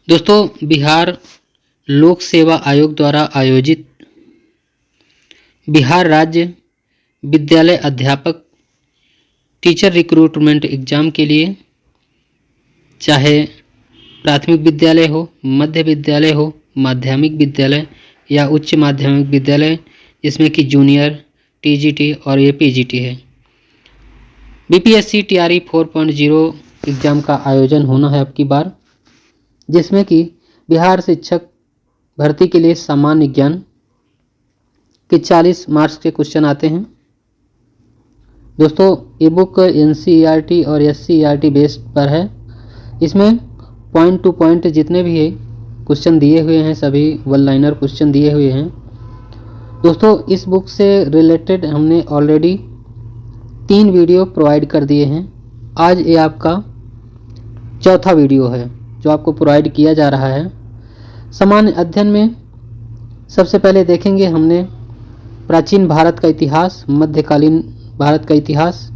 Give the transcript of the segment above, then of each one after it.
दोस्तों, बिहार लोक सेवा आयोग द्वारा आयोजित बिहार राज्य विद्यालय अध्यापक टीचर रिक्रूटमेंट एग्ज़ाम के लिए, चाहे प्राथमिक विद्यालय हो, मध्य विद्यालय हो, माध्यमिक विद्यालय या उच्च माध्यमिक विद्यालय, जिसमें कि जूनियर, टीजीटी और ये पीजीटी है, बीपीएससी टीआरई 4.0 एग्ज़ाम का आयोजन होना है अब की बार, जिसमें कि बिहार शिक्षक भर्ती के लिए सामान्य ज्ञान के 40 मार्क्स के क्वेश्चन आते हैं। दोस्तों, ये बुक एनसीईआरटी और एससीईआरटी बेस्ड पर है। इसमें पॉइंट टू पॉइंट जितने भी है क्वेश्चन दिए हुए हैं, सभी वन लाइनर क्वेश्चन दिए हुए हैं। दोस्तों, इस बुक से रिलेटेड हमने ऑलरेडी 3 वीडियो प्रोवाइड कर दिए हैं। आज ये आपका चौथा वीडियो है जो आपको प्रोवाइड किया जा रहा है। सामान्य अध्ययन में सबसे पहले देखेंगे हमने प्राचीन भारत का इतिहास, मध्यकालीन भारत का इतिहास,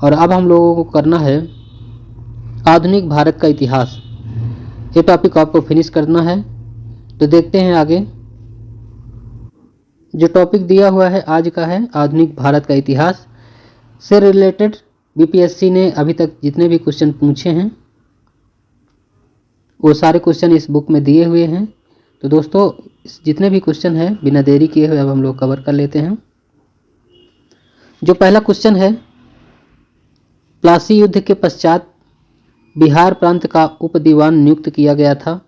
और अब हम लोगों को करना है आधुनिक भारत का इतिहास। ये टॉपिक आपको फिनिश करना है। तो देखते हैं आगे। जो टॉपिक दिया हुआ है आज का है आधुनिक भारत का इतिहास से रिलेटेड बीपीएससी ने अभी तक जितने भी क्वेश्चन पूछे हैं वो सारे क्वेश्चन इस बुक में दिए हुए हैं। तो दोस्तों, जितने भी क्वेश्चन हैं बिना देरी किए हुए अब हम लोग कवर कर लेते हैं। जो पहला क्वेश्चन है, प्लासी युद्ध के पश्चात बिहार प्रांत का उप दीवान नियुक्त किया गया था।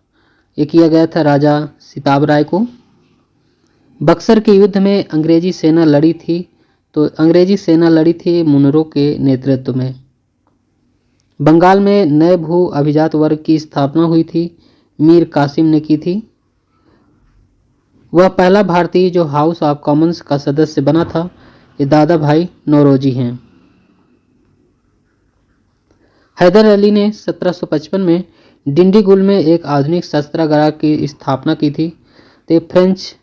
ये किया गया था राजा सिताब राय को। बक्सर के युद्ध में अंग्रेजी सेना लड़ी थी, तो अंग्रेजी सेना लड़ी थी मुनरो के नेतृत्व में। बंगाल में नए भू अभिजात वर्ग की स्थापना हुई थी, मीर कासिम ने की थी। वह पहला भारतीय जो हाउस ऑफ कॉमन्स का सदस्य बना था। ये दादा भाई नौरोजी हैं। हैदर अली ने 1755 में डिंडीगुल में एक आधुनिक शस्त्रागार की स्थापना की थी, तो फ्रेंच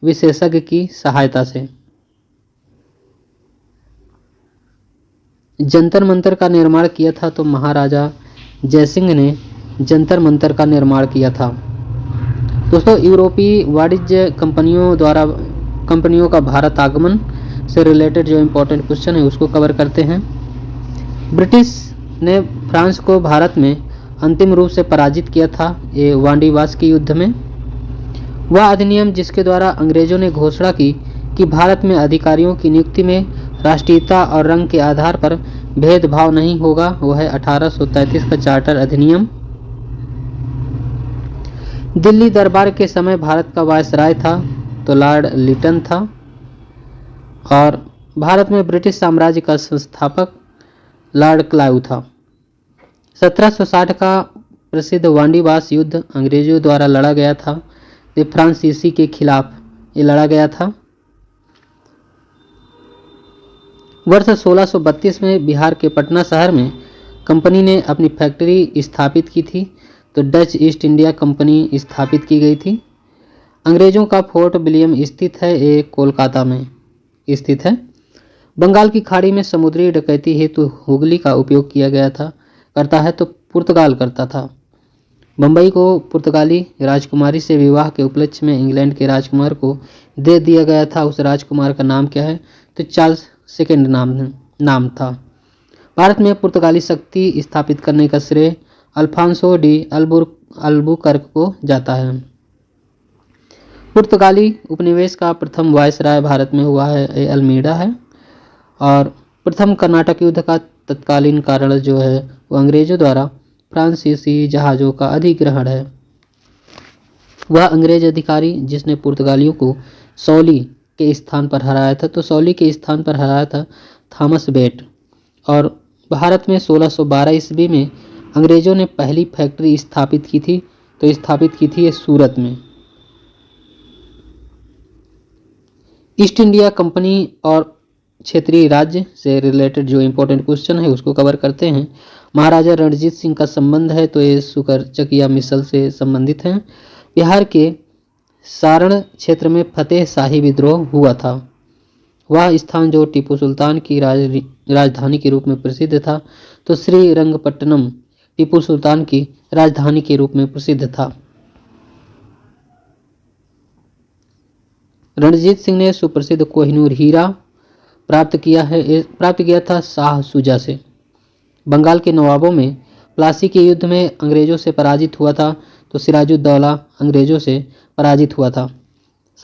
विशेषज्ञ की सहायता से। जंतर मंतर का निर्माण किया था, तो महाराजा जयसिंह ने जंतर मंतर का निर्माण किया था। दोस्तों, यूरोपीय वाणिज्य कंपनियों का भारत आगमन से रिलेटेड जो इम्पोर्टेंट क्वेश्चन है उसको कवर करते हैं। ब्रिटिश ने फ्रांस को भारत में अंतिम रूप से पराजित किया था ये वांडीवास के युद्ध में। वह अधिनियम जिसके द्वारा अंग्रेजों ने घोषणा की कि भारत में अधिकारियों की नियुक्ति में राष्ट्रीयता और रंग के आधार पर भेदभाव नहीं होगा, वह है 1833 का चार्टर अधिनियम। दिल्ली दरबार के समय भारत का वायसराय था तो लॉर्ड लिटन था, और भारत में ब्रिटिश साम्राज्य का संस्थापक लॉर्ड क्लाइव था। 1760 का प्रसिद्ध वांडीवास युद्ध अंग्रेजों द्वारा लड़ा गया था। ये फ्रांसीसी के खिलाफ ये लड़ा गया था। वर्ष 1632 में बिहार के पटना शहर में कंपनी ने अपनी फैक्ट्री स्थापित की थी, तो डच ईस्ट इंडिया कंपनी स्थापित की गई थी। अंग्रेजों का फोर्ट विलियम स्थित है, ये कोलकाता में स्थित है। बंगाल की खाड़ी में समुद्री डकैती हेतु हुगली का उपयोग किया गया करता है, तो पुर्तगाल करता था। बम्बई को पुर्तगाली राजकुमारी से विवाह के उपलक्ष्य में इंग्लैंड के राजकुमार को दे दिया गया था। उस राजकुमार का नाम क्या है, तो चार्ल्स सेकेंड नाम था। भारत में पुर्तगाली शक्ति स्थापित करने का श्रेय अल्फांसो डी अल्बुकर्क को जाता है। पुर्तगाली उपनिवेश का प्रथम वायसराय भारत में हुआ है, अल्मीडा है। और प्रथम कर्नाटक युद्ध का तत्कालीन कारण जो है वो अंग्रेजों द्वारा फ्रांसीसी जहाज़ों का अधिग्रहण है। वह अंग्रेज अधिकारी जिसने पुर्तगालियों को सौली के स्थान पर हराया था, तो सौली के स्थान पर हराया था थॉमस बेट। और भारत में 1612 ईस्वी में अंग्रेजों ने पहली फैक्ट्री स्थापित की थी, तो स्थापित की थी ये सूरत में। ईस्ट इंडिया कंपनी और क्षेत्रीय राज्य से रिलेटेड जो इम्पोर्टेंट क्वेश्चन है उसको कवर करते हैं। महाराजा रणजीत सिंह का संबंध है, तो ये सुकरचकिया मिसल से संबंधित हैं। बिहार के सारण क्षेत्र में फतेह शाही विद्रोह हुआ था। वह स्थान जो टीपू सुल्तान की राजधानी के रूप में प्रसिद्ध था, तो श्रीरंगपट्टनम टीपू सुल्तान की राजधानी के रूप में प्रसिद्ध था। रणजीत सिंह ने सुप्रसिद्ध कोहिनूर हीरा प्राप्त किया था शाह शुजा से। बंगाल के नवाबों में प्लासी के युद्ध में अंग्रेजों से पराजित हुआ था, तो सिराजुद्दौला अंग्रेजों से पराजित हुआ था।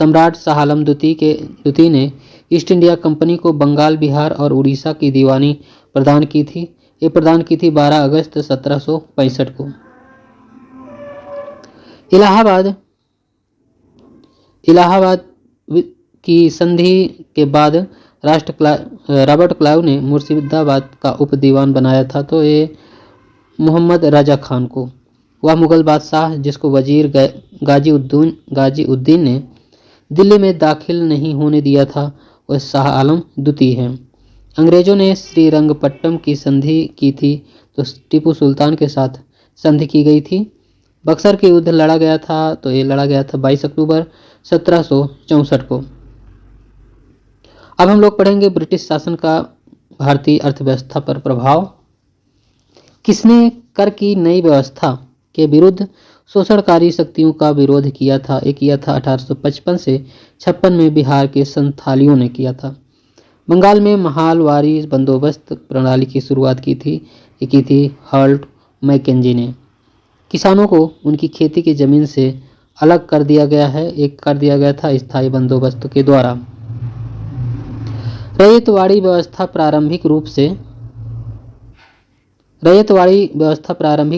सम्राट शाह आलम द्वितीय ने ईस्ट इंडिया कंपनी को बंगाल, बिहार और उड़ीसा की दीवानी प्रदान की थी। ये प्रदान की थी 12 अगस्त 1765 को। इलाहाबाद की संधि के बाद रॉबर्ट क्लाइव ने मुर्शिदाबाद का उप दीवान बनाया था, तो ये मोहम्मद रजा खान को। वह मुगल बादशाह जिसको वजीर गाजीउद्दीन ने दिल्ली में दाखिल नहीं होने दिया था, वह शाह आलम द्वितीय है। अंग्रेजों ने श्रीरंगपट्टम की संधि की थी, तो टीपू सुल्तान के साथ संधि की गई थी। बक्सर के युद्ध लड़ा गया था, तो ये लड़ा गया था 22 अक्टूबर 1764 को। अब हम लोग पढ़ेंगे ब्रिटिश शासन का भारतीय अर्थव्यवस्था पर प्रभाव। किसने कर की नई व्यवस्था के विरुद्ध शोषणकारी शक्तियों का विरोध किया था? ये किया था 1855 से 56 में बिहार के संथालियों ने किया था। बंगाल में महालवारी बंदोबस्त प्रणाली की शुरुआत की थी हर्ट मैकेंजी ने। किसानों को उनकी खेती की जमीन से अलग कर दिया गया था स्थायी बंदोबस्त के द्वारा। रैयतवाड़ी व्यवस्था प्रारंभिक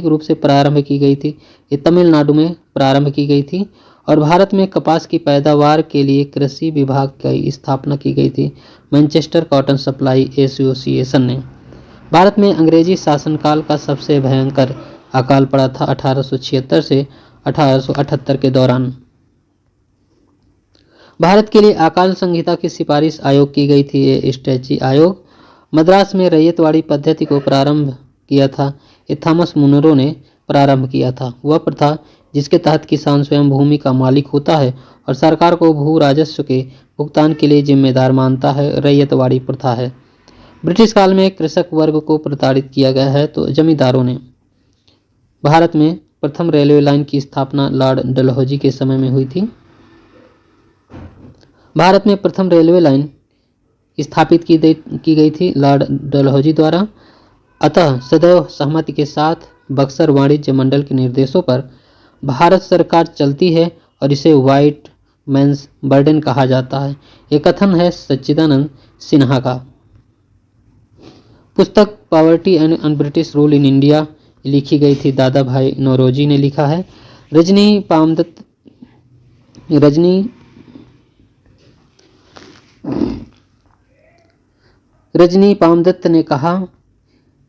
रूप से प्रारंभ की गई थी। ये तमिलनाडु में प्रारंभ की गई थी और भारत में कपास की पैदावार के लिए कृषि विभाग की स्थापना की गई थी मैनचेस्टर कॉटन सप्लाई एसोसिएशन ने। भारत में अंग्रेजी शासनकाल का सबसे भयंकर अकाल पड़ा था 1876 से 1878 के दौरान। भारत के लिए अकाल संहिता की सिफारिश आयोग की गई थी, ये स्टैची आयोग। मद्रास में रैयतवाड़ी पद्धति को प्रारंभ किया था, ये थॉमस मुनरो ने प्रारंभ किया था। वह प्रथा जिसके तहत किसान स्वयं भूमि का मालिक होता है और सरकार को भू राजस्व के भुगतान के लिए जिम्मेदार मानता है, रैयतवाड़ी प्रथा है। ब्रिटिश काल में कृषक वर्ग को प्रताड़ित किया गया है, तो जमींदारों ने। भारत में प्रथम रेलवे लाइन की स्थापना लॉर्ड डलहौजी के समय में हुई थी। भारत में प्रथम रेलवे लाइन स्थापित की गई थी लॉर्ड डलहौजी द्वारा। अतः सदैव सहमति के साथ बक्सर वाणिज्य मंडल के निर्देशों पर भारत सरकार चलती है और इसे व्हाइट मैंस बर्डन कहा जाता है। ये कथन है सच्चिदानंद सिन्हा का। पुस्तक poverty and British rule in India लिखी गई थी, दादा भाई नौरोजी ने लिखा है। रजनी पामदत्त ने कहा,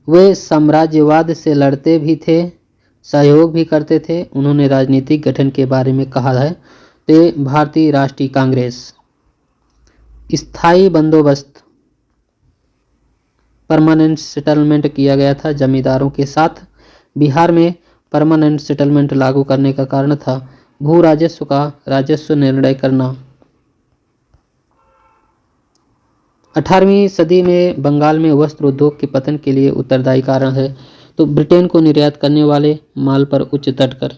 वे साम्राज्यवाद से लड़ते भी थे, सहयोग भी करते थे। उन्होंने राजनीतिक गठन के बारे में कहा है, तो भारतीय राष्ट्रीय कांग्रेस। स्थायी बंदोबस्त परमानेंट सेटलमेंट किया गया था जमींदारों के साथ। बिहार में परमानेंट सेटलमेंट लागू करने का कारण था भू राजस्व का राजस्व निर्णय करना। 18वीं सदी में बंगाल में वस्त्र उद्योग के पतन के लिए उत्तरदायी कारण है, तो ब्रिटेन को निर्यात करने वाले माल पर उच्च तट कर।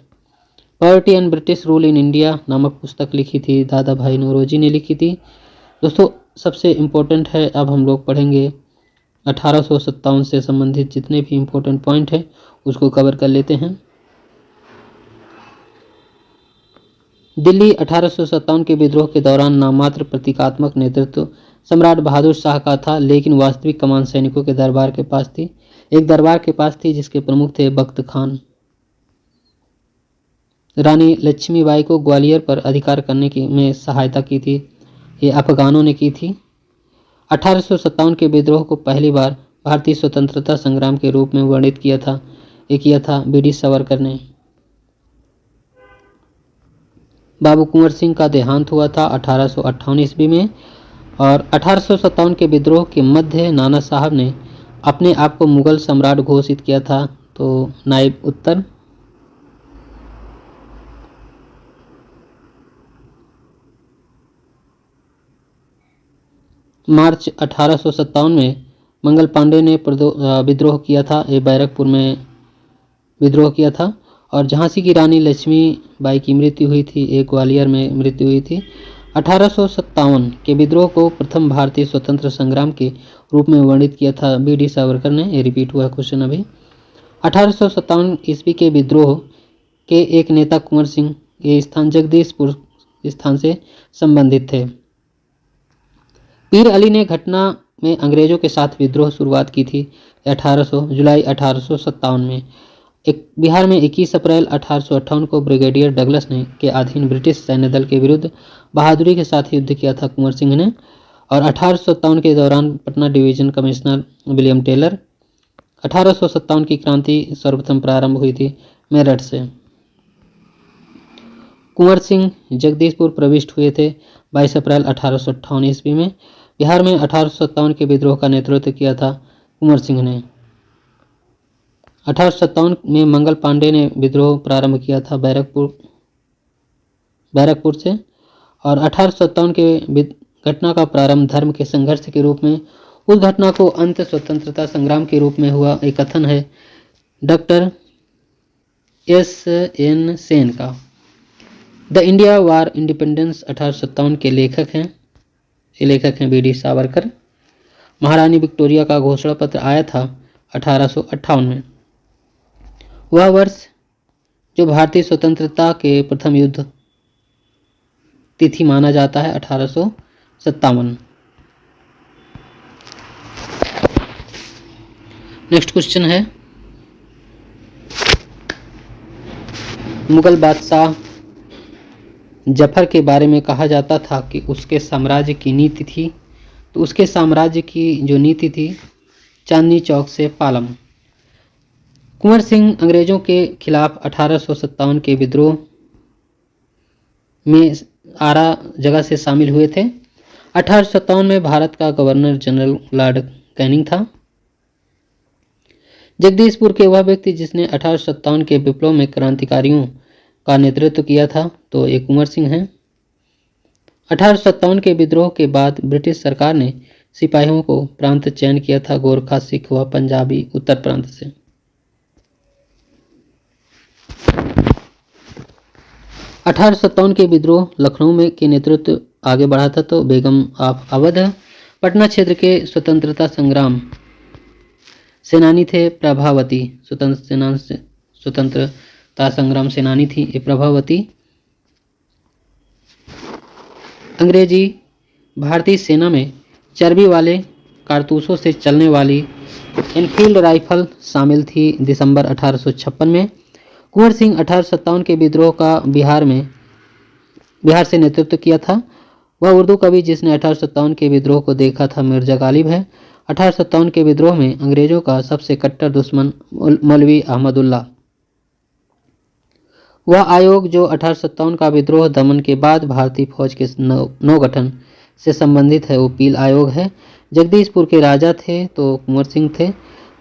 Poverty and British rule in India नामक पुस्तक लिखी थी, दादा भाई नौरोजी ने लिखी थी। दोस्तों सबसे इम्पोर्टेंट है, अब हम लोग पढ़ेंगे 1857 से संबंधित जितने भी इम्पोर्टेंट पॉइंट है उसको कवर कर लेते हैं। दिल्ली 1857 के विद्रोह के दौरान नाममात्र प्रतीकात्मक नेतृत्व सम्राट बहादुर शाह का था, लेकिन वास्तविक कमान सैनिकों के दरबार के पास थी जिसके प्रमुख थे बख्त खान। रानी लक्ष्मीबाई को ग्वालियर पर अधिकार करने में सहायता की थी, ये अफगानों ने की थी। 1857 के विद्रोह को पहली बार भारतीय स्वतंत्रता संग्राम के रूप में वर्णित किया था बीडी सावरकर ने। बाबू कुंवर सिंह का देहांत हुआ था 1858 ईस्वी में और 1857 के विद्रोह के मध्य नाना साहब ने अपने आप को मुगल सम्राट घोषित किया था, तो नायब उत्तर। मार्च 1857 में मंगल पांडे ने विद्रोह किया था, ये बैरकपुर में विद्रोह किया था। और झांसी की रानी लक्ष्मीबाई की मृत्यु हुई थी, एक ग्वालियर में मृत्यु हुई थी 1857 के विद्रोह को प्रथम भारतीय स्वतंत्र संग्राम के रूप में वर्णित किया था बी डी सावरकर ने। ये रिपीट हुआ क्वेश्चन अभी। 1857 ईस्वी के विद्रोह के एक नेता कुंवर सिंह, ये स्थान जगदीशपुर स्थान से संबंधित थे। पीर अली ने घटना में अंग्रेजों के साथ विद्रोह शुरुआत की थी 1800 जुलाई 1857 में। बिहार में 21 अप्रैल 1858 को ब्रिगेडियर डगलस ने के अधीन ब्रिटिश सैन्य दल के विरुद्ध बहादुरी के साथ युद्ध किया था कुंवर सिंह ने। और 1857 के दौरान Patna division commissioner William Taylor. 1857 की क्रांति सर्वप्रथम प्रारंभ हुई थी मेरठ से। कुंवर सिंह जगदीशपुर प्रविष्ट हुए थे 22 अप्रैल 1858 ईस्वी में। बिहार में 1857 के विद्रोह का नेतृत्व किया था कुंवर सिंह ने। 1857 में मंगल पांडे ने विद्रोह प्रारंभ किया था बैरकपुर से। और 1857 के घटना का प्रारंभ धर्म के संघर्ष के रूप में, उस घटना को अंत स्वतंत्रता संग्राम के रूप में हुआ, एक कथन है डॉक्टर S.N. सेन का। द इंडिया वार इंडिपेंडेंस 1857 के लेखक हैं बी डी सावरकर। महारानी विक्टोरिया का घोषणा पत्र आया था 1858 में। वह वर्ष जो भारतीय स्वतंत्रता के प्रथम युद्ध तिथि माना जाता है 1857। नेक्स्ट क्वेश्चन है, मुगल बादशाह जफर के बारे में कहा जाता था कि उसके साम्राज्य की नीति थी, तो उसके साम्राज्य की जो नीति थी चांदनी चौक से पालम। कुंवर सिंह अंग्रेजों के खिलाफ 1857 के विद्रोह में आरा जगह से शामिल हुए थे। 1857 में भारत का गवर्नर जनरल लॉर्ड कैनिंग था। जगदीशपुर के वह व्यक्ति जिसने 1857 के विप्लव में क्रांतिकारियों का नेतृत्व किया था, तो ये कुंवर सिंह हैं। 1857 के विद्रोह के बाद ब्रिटिश सरकार ने सिपाहियों को प्रांत चयन किया था गोरखा, सिख व पंजाबी उत्तर प्रांत से। 1857 के विद्रोह लखनऊ में के नेतृत्व आगे बढ़ा था, तो बेगम ऑफ अवध पटना क्षेत्र के स्वतंत्रता संग्राम सेनानी थे प्रभावती। स्वतंत्रता संग्राम सेनानी थी ये प्रभावती। अंग्रेजी भारतीय सेना में चर्बी वाले कारतूसों से चलने वाली एनफील्ड राइफल शामिल थी दिसंबर 1856 में। कुंवर सिंह 1857 के विद्रोह का बिहार से नेतृत्व किया था। वह उर्दू कवि जिसने 1857 के विद्रोह को देखा था मिर्जा गालिब है। 1857 के विद्रोह में अंग्रेजों का सबसे कट्टर दुश्मन मौलवी अहमदुल्ला। वह आयोग जो 1857 का विद्रोह दमन के बाद भारतीय फौज के नवगठन से संबंधित है, वो पील आयोग है। जगदीशपुर के राजा थे तो कुंवर सिंह थे।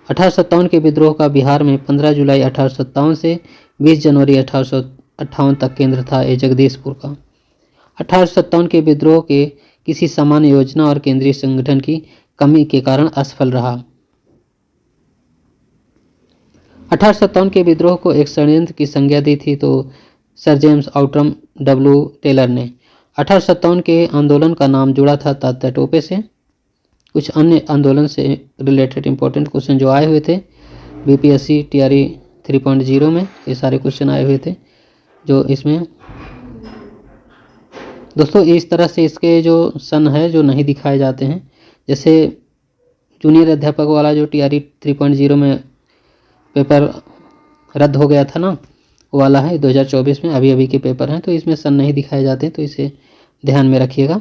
1857 के विद्रोह का बिहार में 15 जुलाई 1857 से 20 जनवरी 1858 तक केंद्र था ये जगदीशपुर का। 1857 के विद्रोह के किसी सामान्य योजना और केंद्रीय संगठन की कमी के कारण असफल रहा। 1857 के विद्रोह को एक षड्यंत्र की संज्ञा दी थी तो Sir James Outram W Taylor ने। 1857 के आंदोलन का नाम जुड़ा था तात्या टोपे से। कुछ अन्य आंदोलन से रिलेटेड इंपॉर्टेंट क्वेश्चन जो आए हुए थे बीपीएससी टीआरई 3.0 में, ये सारे क्वेश्चन आए हुए थे जो इसमें। दोस्तों इस तरह से इसके जो सन है जो नहीं दिखाए जाते हैं, जैसे जूनियर अध्यापक वाला जो टीआरई 3.0 में पेपर रद्द हो गया था ना, वो वाला है 2024 में, अभी के पेपर हैं, तो इसमें सन नहीं दिखाए जाते, तो इसे ध्यान में रखिएगा।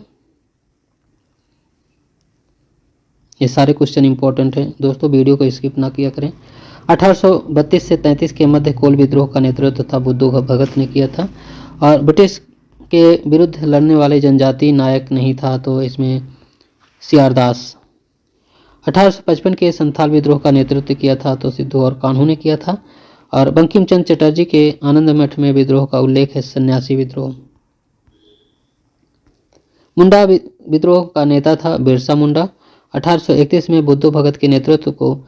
ये सारे क्वेश्चन इंपॉर्टेंट हैं दोस्तों, वीडियो को स्किप ना किया करें। 1832 से 33 के मध्य कोल विद्रोह का नेतृत्व था बुद्धू भगत ने किया था और ब्रिटिश के विरुद्ध लड़ने वाले जनजाति नायक नहीं था, तो इसमें सियारदास। 1855 के संथाल विद्रोह का नेतृत्व किया था तो सिद्धू और कान्हू ने किया था। और बंकिम चंद्र चटर्जी के आनंद मठ में विद्रोह का उल्लेख है सन्यासी विद्रोह। मुंडा विद्रोह का नेता था बिरसा मुंडा। 1831 में बुद्धू भगत के नेतृत्व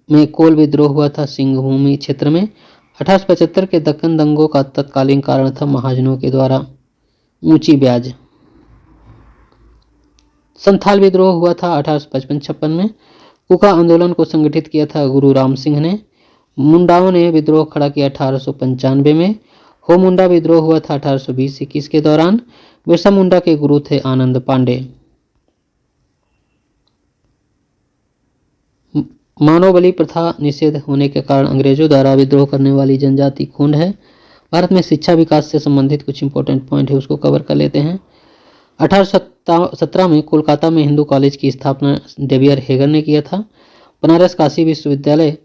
में कोल विद्रोह हुआ था सिंहभूमि क्षेत्र में। 1875 के दक्कन दंगों का तत्कालीन कारण था महाजनों के द्वारा ऊंची ब्याज। संथाल विद्रोह हुआ था 1855-56 में। कुका आंदोलन को संगठित किया था गुरु राम सिंह ने। मुंडाओं ने विद्रोह खड़ा किया 1895 में। हो मुंडा विद्रोह हुआ था 1820-21 के दौरान। बिरसा मुंडा के गुरु थे आनंद पांडे। मानव बलि प्रथा निषेध होने के कारण अंग्रेजों द्वारा विद्रोह करने वाली जनजाति खूंड है। भारत में शिक्षा विकास से संबंधित कुछ इंपॉर्टेंट पॉइंट है, उसको कवर कर लेते हैं। 1817 में कोलकाता में हिंदू कॉलेज की स्थापना डेवियर हेगर ने किया था। बनारस काशी विश्वविद्यालय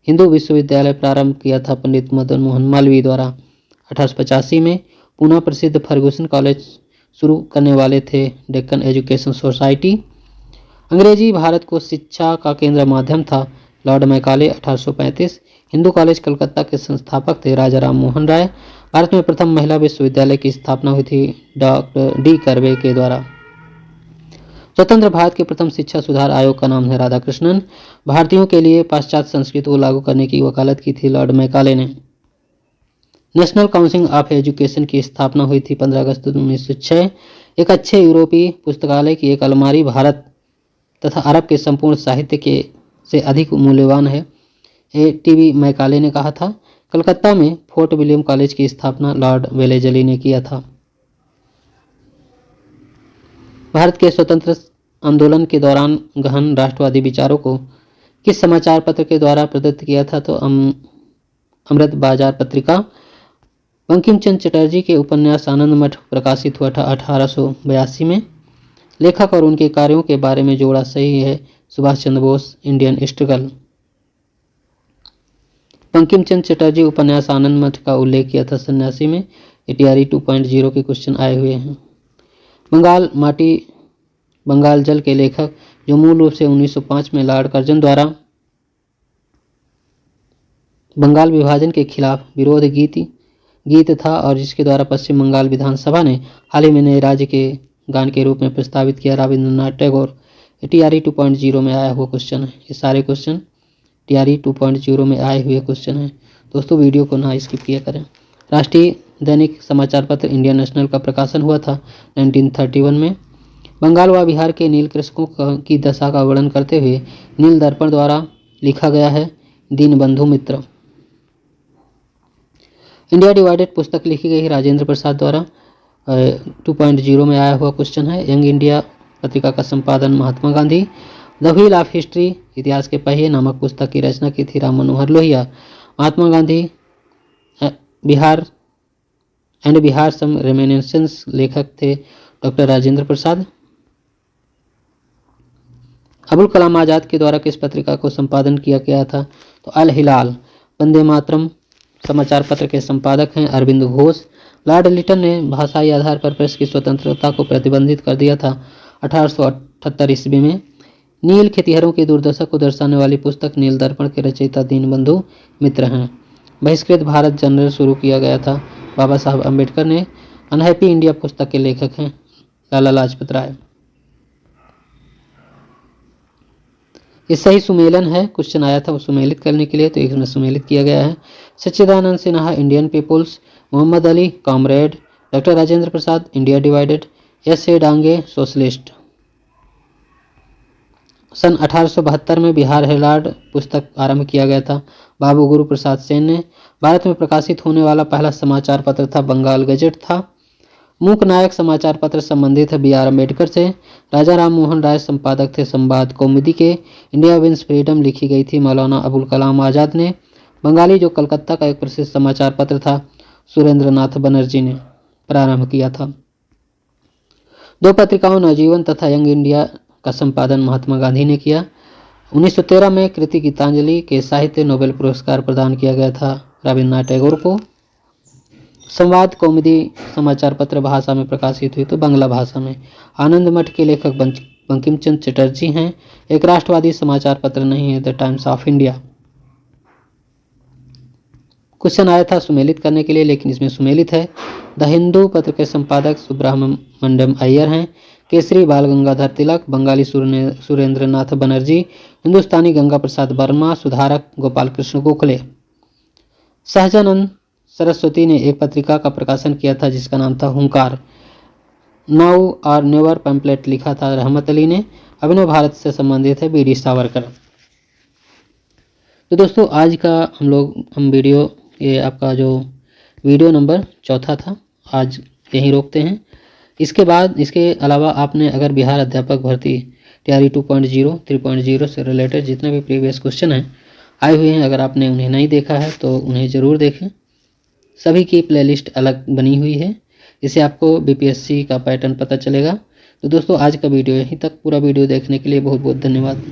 हिंदू विश्वविद्यालय प्रारंभ किया था पंडित मदन मोहन मालवीय द्वारा। 1885 में पुणे प्रसिद्ध फर्गुसन कॉलेज शुरू करने वाले थे डेक्कन एजुकेशन सोसाइटी। अंग्रेजी भारत को शिक्षा का केंद्र माध्यम था। Lord Macaulay 1835। Hindu college Calcutta के संस्थापक थे राजा राम मोहन राय। भारत में प्रथम महिला विश्वविद्यालय की स्थापना हुई थी डॉक्टर डी कर्वे के द्वारा। स्वतंत्र भारत के प्रथम शिक्षा सुधार आयोग का नाम है राधाकृष्णन। भारतीयों के लिए पाश्चात्य संस्कृति को लागू करने की वकालत की थी लॉर्ड मैकाले ने। नेशनल काउंसिल ऑफ एजुकेशन की स्थापना हुई थी 15 अगस्त 1906। एक अच्छे यूरोपीय पुस्तकालय की एक अलमारी भारत तथा अरब के संपूर्ण साहित्य के से अधिक मूल्यवान है, टीवी मैकाले ने कहा था। कलकत्ता में फोर्ट विलियम कॉलेज की स्थापना लॉर्ड वेलेजली ने किया था। भारत के स्वतंत्र आंदोलन के दौरान गहन राष्ट्रवादी विचारों को किस समाचार पत्र के द्वारा प्रदत्त किया था, तो अमृत बाजार पत्रिका। बंकिम चंद्र चटर्जी के उपन्यास आनंद मठ प्रकाशित हुआ था 1882 में। लेखक और उनके कार्यों के बारे में जोड़ा सही है सुभाष चंद्र बोस, इंडियन स्ट्रगल। बंकिम चंद्र चटर्जी उपन्यास आनंद मठ का उल्लेख किया था 87 में। एटीआरई 2.0 के क्वेश्चन आए हुए हैं। बंगाल माटी बंगाल जल के लेखक, जो मूल रूप से 1905 में लॉर्ड कर्जन द्वारा बंगाल विभाजन के खिलाफ विरोध गीत था और जिसके द्वारा पश्चिम बंगाल विधानसभा ने हाल ही में नए राज्य के गान के रूप में प्रस्तावित किया, रविंद्रनाथ टैगोर। टीआरई 2.0 में आया हुआ क्वेश्चन है। ये सारे क्वेश्चन टीआरई 2.0 में आए हुए क्वेश्चन हैं। दोस्तों वीडियो को ना स्किप किया करें। राष्ट्रीय दैनिक समाचार पत्र इंडियन नेशनल का प्रकाशन हुआ था 1931 में। बंगाल व बिहार के नील कृषकों की दशा का वर्णन करते हुए नील दर्पण द्वारा लिखा गया है दीनबंधु मित्र। इंडिया डिवाइडेड पुस्तक लिखी गई है राजेंद्र प्रसाद द्वारा। 2.0 में आया हुआ क्वेश्चन है। यंग इंडिया पत्रिका का संपादन Mahatma Gandhi. The wheel of history इतिहास के पहिए नामक पुस्तक की रचना की थी राम मनोहर लोहिया। महात्मा गांधी बिहार सम रेमिनिसेंस लेखक थे डॉक्टर राजेंद्र प्रसाद। अबुल कलाम आजाद के द्वारा किस पत्रिका को संपादन किया गया था, तो अल हिलाल। वंदे मातरम समाचार पत्र के संपादक हैं अरविंद घोष। लॉर्ड लिटन ने भाषाई आधार पर प्रेस की स्वतंत्रता को प्रतिबंधित कर दिया था 1878 ईस्वी में। नील खेतिहरों की दुर्दशा को दर्शाने वाली पुस्तक नील दर्पण के रचयिता दीनबंधु मित्र हैं। बहिष्कृत भारत जनरल शुरू किया गया था बाबा साहब अम्बेडकर ने। अनहैप्पी इंडिया पुस्तक के लेखक हैं लाला लाजपत राय। ये सही सुमेलन है, क्वेश्चन आया था वो सुमेलित करने के लिए, तो इसमें सुमेलित किया गया है। Sachchidananda Sinha Indian people's. Mohammad Ali comrade. Doctor Rajendra Prasad India divided. S A. Dange socialist. सन 1872 में बिहार हेराल्ड पुस्तक आरंभ किया गया था बाबू गुरु प्रसाद सेन ने। भारत में प्रकाशित होने वाला पहला समाचार पत्र था बंगाल गजेट था। मूक नायक समाचार पत्र संबंधित है बी.आर. अम्बेडकर से। राजा राम मोहन राय संपादक थे संवाद कौमुदी के। इंडिया विंस फ्रीडम लिखी गई थी मौलाना अबुल कलाम आजाद ने। बंगाली जो कलकत्ता का एक प्रसिद्ध समाचार पत्र था सुरेंद्र नाथ बनर्जी ने प्रारंभ किया था। दो पत्रिकाओं नवजीवन तथा यंग इंडिया का संपादन महात्मा गांधी ने किया। 1913 में कृति गीतांजलि के साहित्य नोबेल पुरस्कार प्रदान किया गया था रविन्द्रनाथ टैगोर को। संवाद कौमुदी समाचार पत्र भाषा में प्रकाशित हुई तो बांग्ला भाषा में। आनंद मठ के लेखक बंकिम चंद्र चटर्जी हैं। एक राष्ट्रवादी समाचार पत्र नहीं है the times of India. Question आया था सुमेलित करने के लिए, लेकिन इसमें सुमेलित है। द हिंदू पत्र के संपादक सुब्रह्मण्यम अय्यर हैं। केसरी बाल गंगाधर तिलक। बंगाली सुरेंद्र नाथ बनर्जी। हिंदुस्तानी गंगा प्रसाद वर्मा। सुधारक गोपाल कृष्ण गोखले। सहजानंद सरस्वती ने एक पत्रिका का प्रकाशन किया था जिसका नाम था हुंकार। नाउ और नेवर पैम्पलेट लिखा था रहमत अली ने। अभिनव भारत से संबंधित है बीडी सावरकर। तो दोस्तों आज का हम वीडियो, ये आपका जो वीडियो नंबर 4 था, आज यहीं रोकते हैं। इसके बाद इसके अलावा आपने अगर बिहार अध्यापक भर्ती तैयारी 2.0 3.0 से रिलेटेड जितने भी प्रीवियस क्वेश्चन हैं आए हुए हैं, अगर आपने उन्हें नहीं देखा है तो उन्हें ज़रूर देखें। सभी की प्लेलिस्ट अलग बनी हुई है, इससे आपको बीपीएससी का पैटर्न पता चलेगा। तो दोस्तों आज का वीडियो यहीं तक। पूरा वीडियो देखने के लिए बहुत बहुत धन्यवाद।